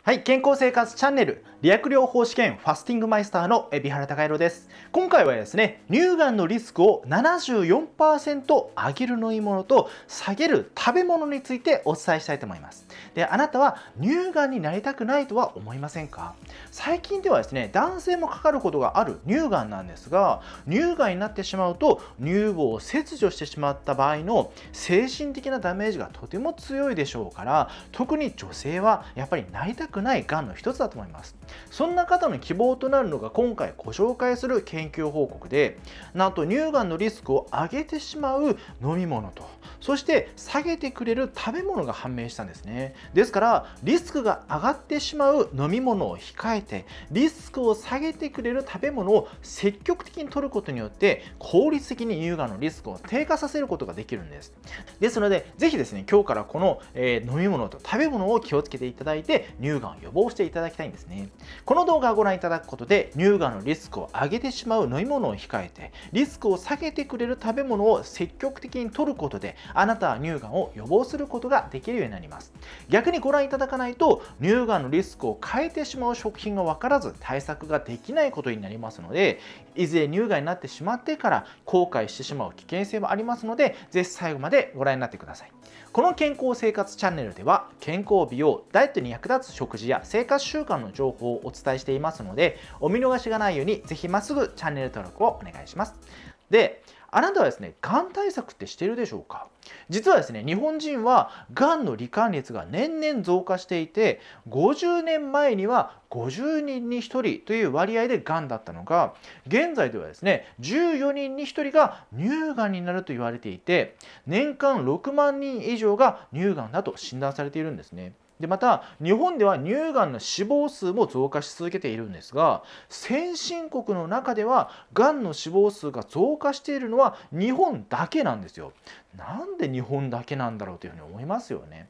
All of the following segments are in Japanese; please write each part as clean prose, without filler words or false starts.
はい、健康生活チャンネル理学療法士兼ファスティングマイスターの海老原貴弘です。今回はですね、乳がんのリスクを74%上げる飲み物と下げる食べ物についてお伝えしたいと思います。で、あなたは乳がんになりたくないとは思いませんか？最近ではですね、男性もかかることがある乳がんなんですが、乳がんになってしまうと乳房を切除してしまった場合の精神的なダメージがとても強いでしょうから、特に女性はやっぱりなりたくないがんの一つだと思います。そんな方の希望となるのが今回ご紹介する研究報告で、なんと乳がんのリスクを上げてしまう飲み物と、そして下げてくれる食べ物が判明したんですね。ですからリスクが上がってしまう飲み物を控えて、リスクを下げてくれる食べ物を積極的に摂ることによって効率的に乳がんのリスクを低下させることができるんです。ですのでぜひですね、今日からこの、飲み物と食べ物を気をつけていただいて乳がんを予防していただきたいんですね。この動画をご覧いただくことで乳がんのリスクを上げてしまう飲み物を控えて、リスクを下げてくれる食べ物を積極的に摂ることで、あなたは乳がんを予防することができるようになります。逆にご覧いただかないと乳がんのリスクを変えてしまう食品が分からず対策ができないことになりますので、いずれ乳がんになってしまってから後悔してしまう危険性もありますので、ぜひ最後までご覧になってください。この健康生活チャンネルでは健康美容ダイエットに役立つ食事や生活習慣の情報をお伝えしていますので、お見逃しがないようにぜひまっすぐチャンネル登録をお願いします。で、あなたはですね、がん対策ってしているでしょうか？実はですね、日本人はがんの罹患率が年々増加していて、50年前には50人に1人という割合でがんだったのが、現在ではですね、14人に1人が乳がんになると言われていて、年間6万人以上が乳がんだと診断されているんですね。でまた日本では乳がんの死亡数も増加し続けているんですが、先進国の中ではがんの死亡数が増加しているのは日本だけなんですよ。なんで日本だけなんだろうというふうに思いますよね。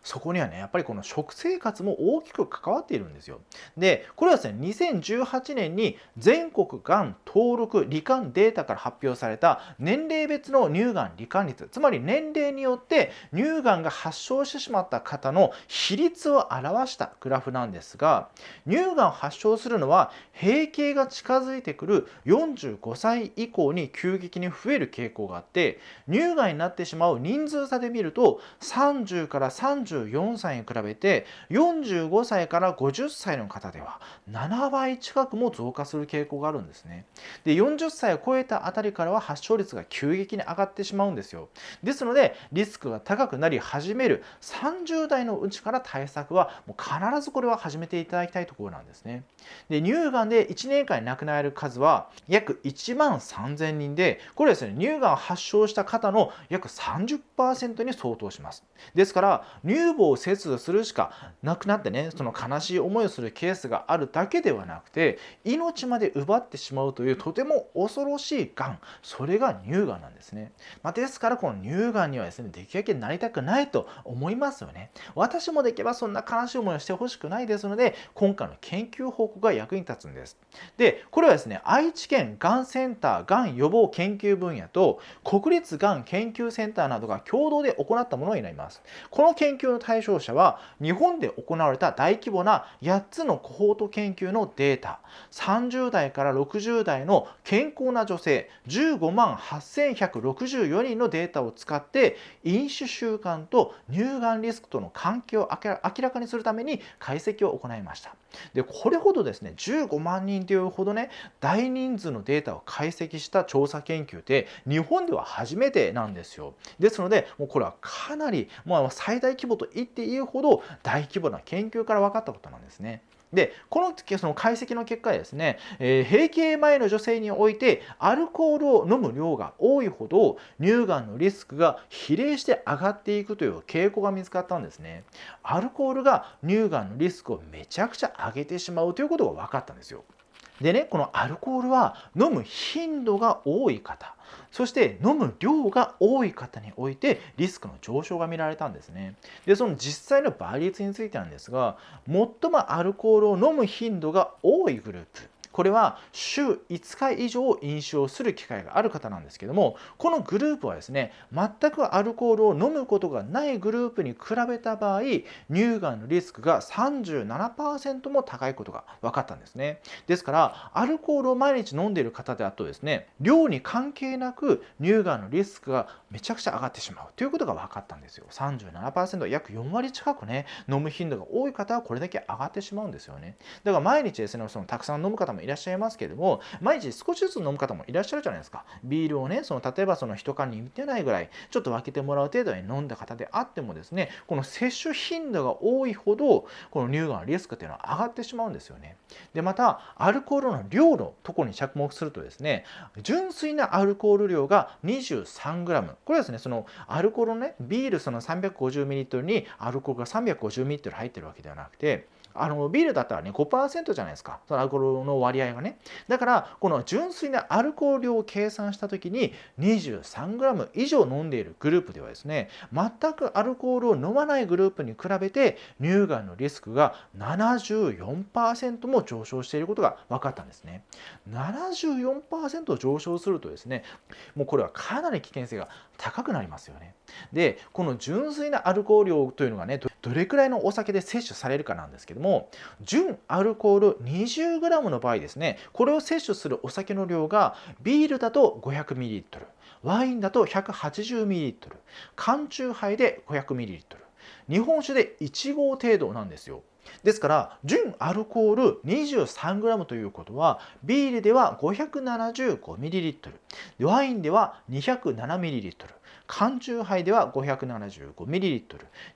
そこにはね、やっぱりこの食生活も大きく関わっているんですよ。で、これはですね、2018年に全国がん登録罹患データから発表された年齢別の乳がん罹患率、つまり年齢によって乳がんが発症してしまった方の比率を表したグラフなんですが、乳がんを発症するのは閉経が近づいてくる45歳以降に急激に増える傾向があって、乳がんになってしまう人数差で見ると30から34歳に比べて45歳から50歳の方では7倍近くも増加する傾向があるんですね。で、40歳を超えたあたりからは発症率が急激に上がってしまうんですよ。ですのでリスクが高くなり始める30代のうちから対策はもう必ずこれは始めていただきたいところなんですね。で、乳がんで1年間に亡くなれる数は約1万3000人で、これはですね、乳がんを発症した方の約30% に相当します。ですから乳房を切除するしかなくなってね、その悲しい思いをするケースがあるだけではなくて、命まで奪ってしまうというとても恐ろしいがん、それが乳がんなんですね。ですからこの乳がんにはですね、できるだけなりたくないと思いますよね。私もできればそんな悲しい思いをしてほしくないですので、今回の研究報告が役に立つんです。で、これはですね、愛知県がんセンターがん予防研究分野と国立がん研究センターなどが共同で行ったものになります。この研究の対象者は日本で行われた大規模な8つのコホート研究のデータ、30代から60代の健康な女性15万8164人のデータを使って、飲酒習慣と乳がんリスクとの関係を明らかにするために解析を行いました。で、これほどですね、15万人というほどね、大人数のデータを解析した調査研究って日本では初めてなんですよ。ですのでもうこれはかなり最大規模と言っていいほど大規模な研究から分かったことなんですね。で、このその解析の結果ですね、閉経前の女性においてアルコールを飲む量が多いほど乳がんのリスクが比例して上がっていくという傾向が見つかったんですね。アルコールが乳がんのリスクをめちゃくちゃ上げてしまうということが分かったんですよ。でね、このアルコールは飲む頻度が多い方、そして飲む量が多い方においてリスクの上昇が見られたんですね。で、その実際の倍率についてなんですが、最もアルコールを飲む頻度が多いグループ、これは週5日以上飲酒をする機会がある方なんですけども、このグループはですね、全くアルコールを飲むことがないグループに比べた場合、乳がんのリスクが 37% も高いことが分かったんですね。ですからアルコールを毎日飲んでいる方だとですね、量に関係なく乳がんのリスクがめちゃくちゃ上がってしまうということが分かったんですよ。37%、約4割近くね、飲む頻度が多い方はこれだけ上がってしまうんですよね。だから毎日ですね、たくさん飲む方もいらっしゃいますけれども、毎日少しずつ飲む方もいらっしゃるじゃないですか。ビールをね、例えば1缶に満てないぐらいちょっと分けてもらう程度に飲んだ方であってもですね、この摂取頻度が多いほどこの乳がんのリスクというのは上がってしまうんですよね。でまたアルコールの量のところに着目するとですね、純粋なアルコール量が 23g、 これはですね、アルコールのね、ビール350ml にアルコールが 350ml 入ってるわけではなくて、ビールだったらね 5% じゃないですか、そのアルコールの割合がね。だからこの純粋なアルコール量を計算した時に 23g 以上飲んでいるグループではですね、全くアルコールを飲まないグループに比べて乳がんのリスクが 74% も上昇していることが分かったんですね。74% 上昇するとですね、もうこれはかなり危険性が高くなりますよね。でこの純粋なアルコール量というのがね、どれくらいのお酒で摂取されるかなんですけども、純アルコール 20g の場合ですね、これを摂取するお酒の量がビールだと 500ml、 ワインだと 180ml、 缶チューハイで 500ml、 日本酒で1合程度なんですよ。ですから純アルコール 23g ということは、ビールでは 575ml、 ワインでは 207ml、 缶チューハイでは 575ml、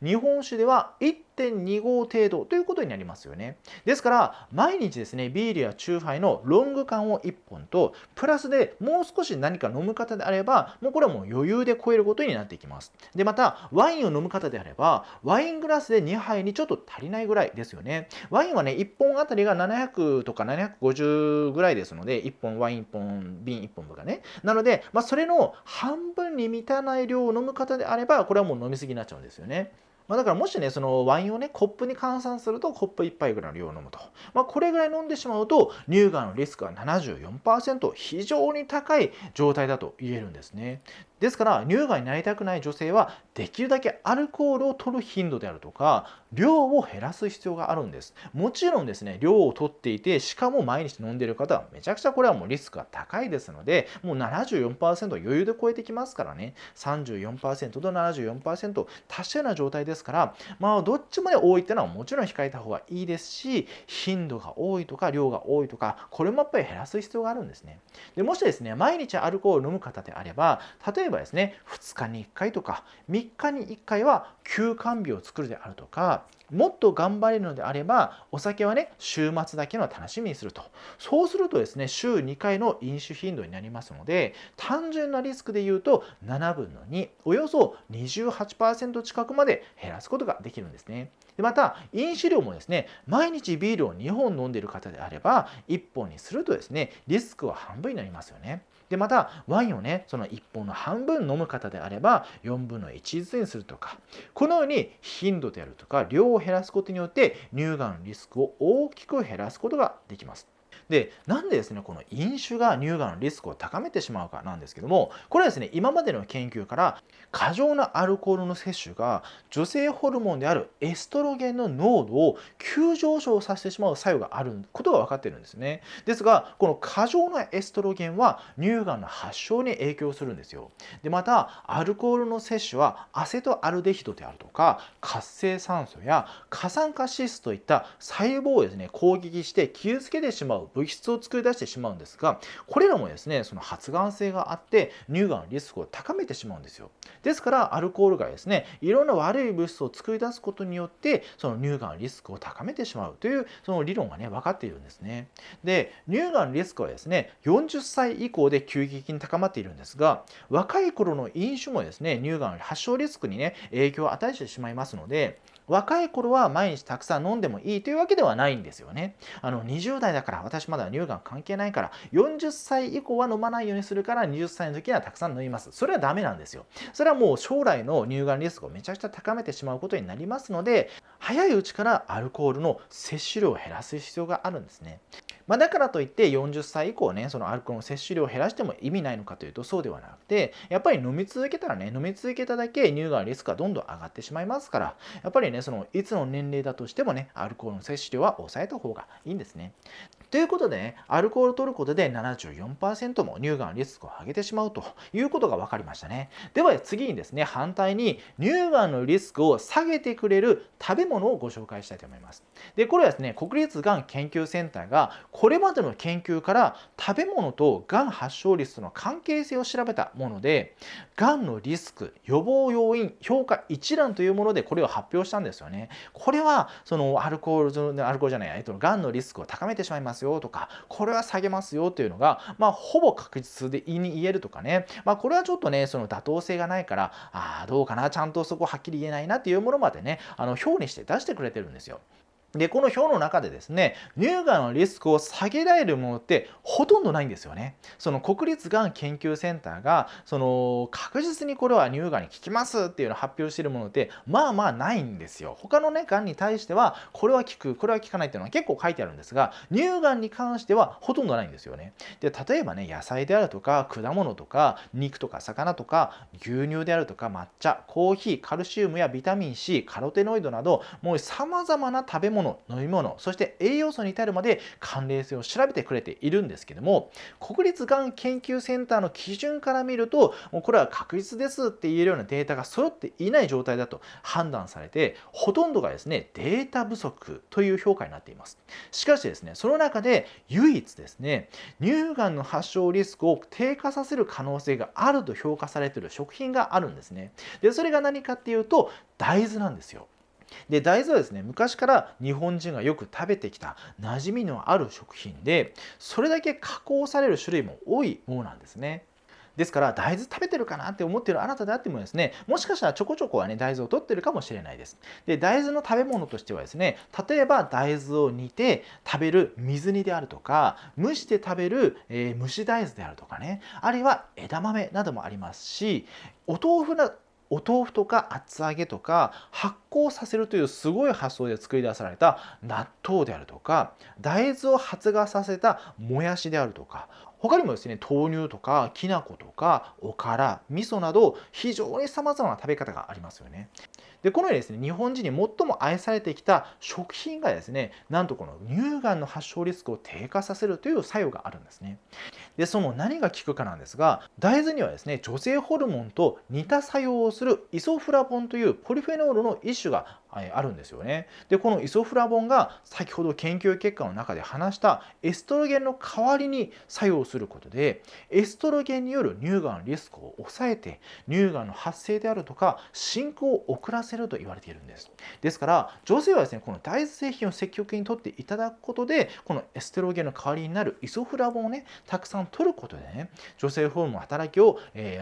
日本酒では 1.2 合程度ということになりますよね。ですから毎日ですね、ビールやチューハイのロング缶を1本とプラスでもう少し何か飲む方であれば、もうこれはもう余裕で超えることになっていきます。でまたワインを飲む方であれば、ワイングラスで2杯にちょっと足りないぐらいですよね。ワインはね、1本あたりが700とか750ぐらいですので、1本ワイン1本瓶1本分がね、なので、それの半分に満たない量を飲む方であれば、これはもう飲み過ぎになっちゃうんですよね。だからもしね、そのワインをね、コップに換算するとコップ1杯ぐらいの量を飲むと、これぐらい飲んでしまうと乳がんのリスクは 74%、 非常に高い状態だと言えるんですね。ですから乳がんになりたくない女性はできるだけアルコールを摂る頻度であるとか量を減らす必要があるんです。もちろんですね、量を摂っていてしかも毎日飲んでいる方はめちゃくちゃこれはもうリスクが高いですので、もう 74% 余裕で超えてきますからね。 34% と 74% 達したような状態ですから、どっちもね多いっていうのはもちろん控えた方がいいですし、頻度が多いとか量が多いとか、これもやっぱり減らす必要があるんですね。でもしですね、毎日アルコールを飲む方であれば、例えばですね、2日に1回とか3日に1回は休肝日を作るであるとか、もっと頑張れるのであればお酒はね、週末だけの楽しみにすると。そうするとですね、週2回の飲酒頻度になりますので、単純なリスクで言うと7分の2、およそ 28% 近くまで減らすことができるんですね。でまた飲酒量もですね、毎日ビールを2本飲んでいる方であれば1本にするとですね、リスクは半分になりますよね。でまたワインをね、その1本の半分飲む方であれば4分の1ずつにするとか、このように頻度であるとか量を減らすことによって乳がんのリスクを大きく減らすことができます。でなんでですね、この飲酒が乳がんのリスクを高めてしまうかなんですけども、これはですね、今までの研究から過剰なアルコールの摂取が女性ホルモンであるエストロゲンの濃度を急上昇させてしまう作用があることが分かっているんですね。ですがこの過剰なエストロゲンは乳がんの発症に影響するんですよ。でまたアルコールの摂取はアセトアルデヒドであるとか活性酸素や過酸化脂質といった細胞をですね攻撃して傷つけてしまう物質を作り出してしまうんですが、これらもですね、その発がん性があって乳がんのリスクを高めてしまうんですよ。ですからアルコールがですね、いろんな悪い物質を作り出すことによってその乳がんのリスクを高めてしまうというその理論がね分かっているんですね。で乳がんのリスクはですね、40歳以降で急激に高まっているんですが、若い頃の飲酒もですね、乳がん発症リスクにね影響を与えてしまいますので、若い頃は毎日たくさん飲んでもいいというわけではないんですよね。20代だから、私まだ乳がん関係ないから40歳以降は飲まないようにするから20歳の時にはたくさん飲みます。それはダメなんですよ。それはもう将来の乳がんリスクをめちゃくちゃ高めてしまうことになりますので、早いうちからアルコールの摂取量を減らす必要があるんですね。だからといって40歳以降ね、そのアルコールの摂取量を減らしても意味ないのかというとそうではなくて、やっぱり飲み続けたらね、飲み続けただけ乳がんリスクがどんどん上がってしまいますから、やっぱりね、そのいつの年齢だとしてもね、アルコールの摂取量は抑えた方がいいんですね。ということでね、アルコールを取ることで74%も乳がんリスクを上げてしまうということが分かりましたね。では次にですね、反対に乳がんのリスクを下げてくれる食べ物をご紹介したいと思います。で、これはですね、国立がん研究センターがこれまでの研究から食べ物とがん発症率との関係性を調べたもので、がんのリスク、予防要因、評価一覧というものでこれを発表したんですよね。これはそのアルコールじゃない、がんのリスクを高めてしまいますよとか、これは下げますよというのが、ほぼ確実で言えるとかね、これはちょっとね、その妥当性がないから、どうかな、ちゃんとそこはっきり言えないなっていうものまでね、表にして出してくれてるんですよ。で、この表の中でですね、乳がんのリスクを下げられるものってほとんどないんですよね。その国立がん研究センターが、その確実にこれは乳がんに効きますっていうのを発表しているものってないんですよ。他のね、がんに対しては、これは効く、これは効かないっていうのは結構書いてあるんですが、乳がんに関してはほとんどないんですよね。で、例えばね、野菜であるとか、果物とか、肉とか魚とか、牛乳であるとか、抹茶、コーヒー、カルシウムやビタミン C、カロテノイドなど、もう様々な食べ物、飲み物、そして栄養素に至るまで関連性を調べてくれているんですけども、国立がん研究センターの基準から見ると、もうこれは確実ですって言えるようなデータが揃っていない状態だと判断されて、ほとんどがですね、データ不足という評価になっています。しかしですね、その中で唯一ですね、乳がんの発症リスクを低下させる可能性があると評価されている食品があるんですね。で、それが何かっていうと、大豆なんですよ。で、大豆はですね、昔から日本人がよく食べてきた馴染みのある食品で、それだけ加工される種類も多いものなんですね。ですから大豆食べてるかなって思っているあなたであってもですね、もしかしたらちょこちょこはね、大豆を取ってるかもしれないです。で、大豆の食べ物としてはですね、例えば大豆を煮て食べる水煮であるとか、蒸して食べる、蒸し大豆であるとかね、あるいは枝豆などもありますし、お豆腐なお豆腐とか厚揚げとか発酵させるというすごい発想で作り出された納豆であるとか、大豆を発芽させたもやしであるとか、他にもですね、豆乳とかきな粉とかおから、味噌など非常に様々な食べ方がありますよね。で、このようにですね、日本人に最も愛されてきた食品がですね、なんとこの乳がんの発症リスクを低下させるという作用があるんですね。で、その何が効くかなんですが、大豆にはですね、女性ホルモンと似た作用をするイソフラボンというポリフェノールの一種があるんですよね。で、このイソフラボンが先ほど研究結果の中で話したエストロゲンの代わりに作用することで、エストロゲンによる乳がんリスクを抑えて、乳がんの発生であるとか進行を遅らせると言われているんです。ですから、女性はですね、この大豆製品を積極的に摂っていただくことで、このエストロゲンの代わりになるイソフラボンをね、たくさん取ることでね、女性ホルモンの働きを、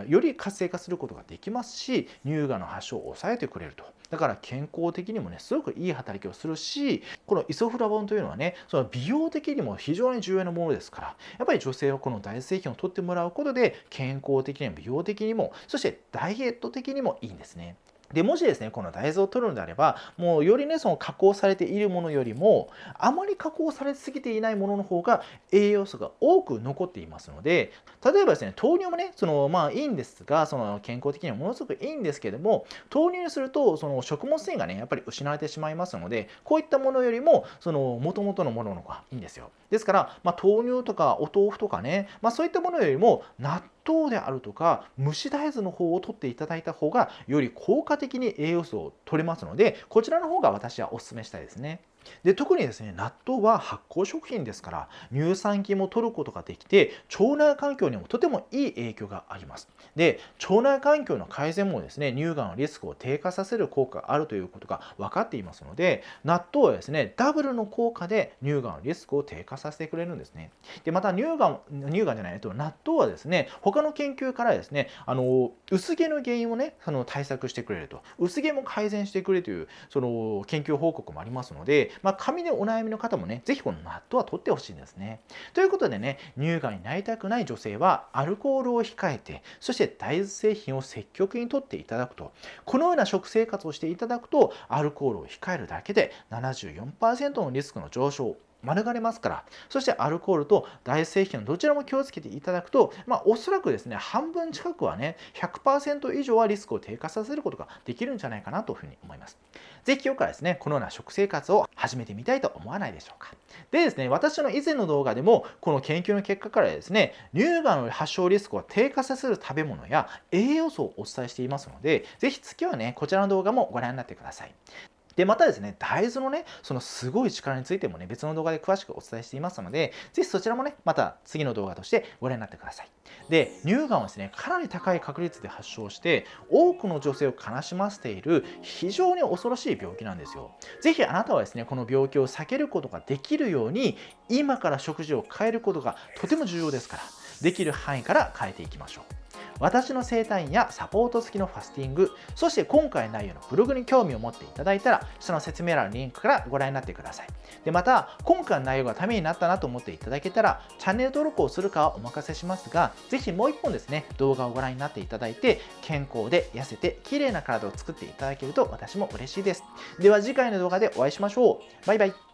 より活性化することができますし、乳がんの発症を抑えてくれると。だから健康的にもね、すごくいい働きをするし、このイソフラボンというのはね、その美容的にも非常に重要なものですから、やっぱり女性はこの大豆製品を取ってもらうことで、健康的にも美容的にも、そしてダイエット的にもいいんですね。で、もしですね、この大豆を取るのであれば、もうよりね、その加工されているものよりも、あまり加工されすぎていないものの方が栄養素が多く残っていますので、例えばですね、豆乳もね、いいんですが、その健康的にはものすごくいいんですけども、豆乳にすると、その食物繊維がね、やっぱり失われてしまいますので、こういったものよりも、その元々のものの方がいいんですよ。ですから、豆乳とかお豆腐とかね、そういったものよりも、納豆であるとか蒸し大豆の方を取っていただいた方がより効果的に栄養素を取れますので、こちらの方が私はお勧めしたいですね。で、特にですね、納豆は発酵食品ですから乳酸菌も取ることができて腸内環境にもとてもいい影響があります。で、腸内環境の改善もですね、乳がんのリスクを低下させる効果があるということが分かっていますので、納豆はですね、ダブルの効果で乳がんのリスクを低下させてくれるんですね。で、また納豆はですね、他の研究からですね、薄毛の原因をね、対策してくれると、薄毛も改善してくれるという研究報告もありますので、髪でお悩みの方もね、ぜひこの納豆は取ってほしいんですね。ということでね、乳がんになりたくない女性はアルコールを控えて、そして大豆製品を積極的に取っていただくと、このような食生活をしていただくと、アルコールを控えるだけで74%のリスクの上昇免れますから。そしてアルコールと大豆製品のどちらも気をつけていただくと、おそらくですね、半分近くはね、100% 以上はリスクを低下させることができるんじゃないかなというふうに思います。ぜひ今日からですね、このような食生活を始めてみたいと思わないでしょうか。でですね、私の以前の動画でも、この研究の結果からですね、乳がんの発症リスクを低下させる食べ物や栄養素をお伝えしていますので、ぜひ次はね、こちらの動画もご覧になってください。で、またですね、大豆のね、そのすごい力についてもね、別の動画で詳しくお伝えしていますので、ぜひそちらもね、また次の動画としてご覧になってください。で、乳がんはですね、かなり高い確率で発症して、多くの女性を悲しませている非常に恐ろしい病気なんですよ。ぜひあなたはですね、この病気を避けることができるように、今から食事を変えることがとても重要ですから、できる範囲から変えていきましょう。私の整体院やサポート付きのファスティング、そして今回の内容のブログに興味を持っていただいたら、下の説明欄のリンクからご覧になってください。で、また、今回の内容がためになったなと思っていただけたら、チャンネル登録をするかはお任せしますが、ぜひもう一本ですね、動画をご覧になっていただいて、健康で痩せて綺麗な体を作っていただけると私も嬉しいです。では次回の動画でお会いしましょう。バイバイ。